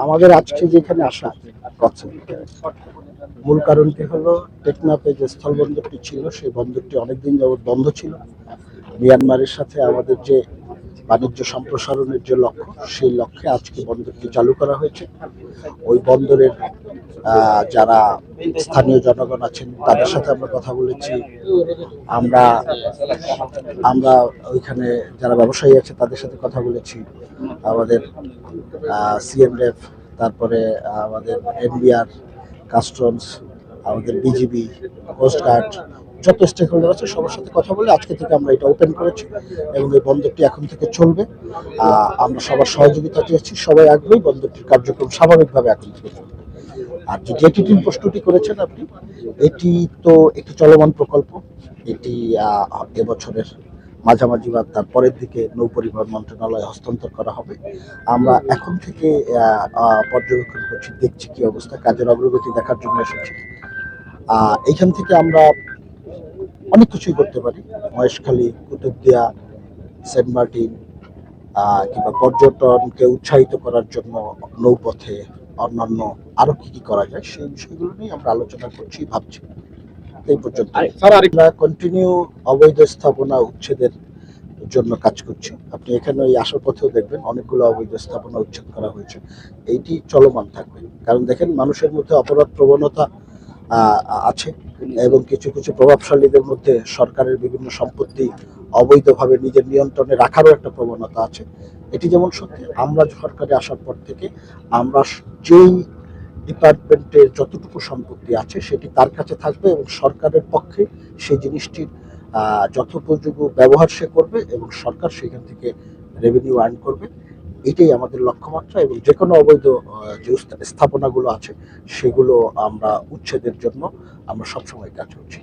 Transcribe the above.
আমাদের আজকে যেখানে আসা মূল কারণটি হলো টেকনাফে যে স্থলবন্দরটি ছিল সেই বন্দরটি অনেকদিন যাবৎ বন্ধ ছিল। মিয়ানমারের সাথে আমাদের যে বাণিজ্য সম্প্রসারণের যে লক্ষ্য, সেই লক্ষ্যে আজকে বন্দরটি চালু করা হয়েছে। ওই বন্দরের যারা স্থানীয় জনগণ আছেন তাদের সাথে আমরা কথা বলেছি। আমরা আমরা ওইখানে যারা ব্যবসায়ী আছে তাদের সাথে কথা বলেছি। আমাদের সিএমএফ, তারপরে আমাদের এনবিআর, কাস্টমস, আমাদের বিজিবি, কোস্টগার্ড, যত স্টেক হোল্ডার আছে সবার সাথে কথা বলে আজকে থেকে আমরা এটা ওপেন করেছি এবং এই বন্দরটি এখন থেকে চলবে। আমরা সবার সহযোগিতা চেয়েছি, সবাই আগ্রহী বন্দরটির কার্যক্রম স্বাভাবিকভাবে এখন থেকে চলবে। আর যে জেটিটির প্রশ্নটি করেছেন আপনি, এটি তো একটি চলমান প্রকল্প। এটি এবছরের মাঝামাঝি বা তার পরের দিকে নৌ পরিবহন মন্ত্রণালয়ে হস্তান্তর করা হবে। আমরা এখন থেকে পর্যবেক্ষণ করছি, দেখছি কি অবস্থা, কাজের অগ্রগতি দেখার জন্য এসেছি। এখান থেকে আমরা অনেক কিছুই করতে পারি। মহেশখালী, কুতুবদিয়া, সেন্ট মার্টিন কিংবা পর্যটনকে উৎসাহিত করার জন্য নৌপথে অন্যান্য আরো কি কি করা যায় সেই বিষয়গুলো নিয়ে আমরা আলোচনা করছি, ভাবছি। এই পর্যন্ত আমরা কন্টিনিউ অবৈধ স্থাপনা উচ্ছেদের জন্য কাজ করছি। আপনি এখানে ওই আসার পথেও দেখবেন অনেকগুলো অবৈধ স্থাপনা উচ্ছেদ করা হয়েছে। এইটি চলমান থাকবে, কারণ দেখেন মানুষের মধ্যে অপরাধ প্রবণতা আছে এবং কিছু কিছু প্রভাবশালীদের মধ্যে সরকারের বিভিন্ন সম্পত্তি অবৈধভাবে নিজের নিয়ন্ত্রণে রাখারও একটা প্রবণতা আছে। এটি যেমন সত্যি, আমরা সরকারে আসার পর থেকে আমরা যেই ডিপার্টমেন্টের যতটুকু সম্পত্তি আছে সেটি তার কাছে থাকবে এবং সরকারের পক্ষে সেই জিনিসটির যথোপযোগী ব্যবহার সে করবে এবং সরকার সেখান থেকে রেভিনিউ আর্ন করবে। এটাই আমাদের লক্ষ্যমাত্রা এবং যে কোনো অবৈধ যে স্থাপনাগুলো আছে সেগুলো আমরা উচ্ছেদের জন্য আমরা সবসময় কাজ করছি।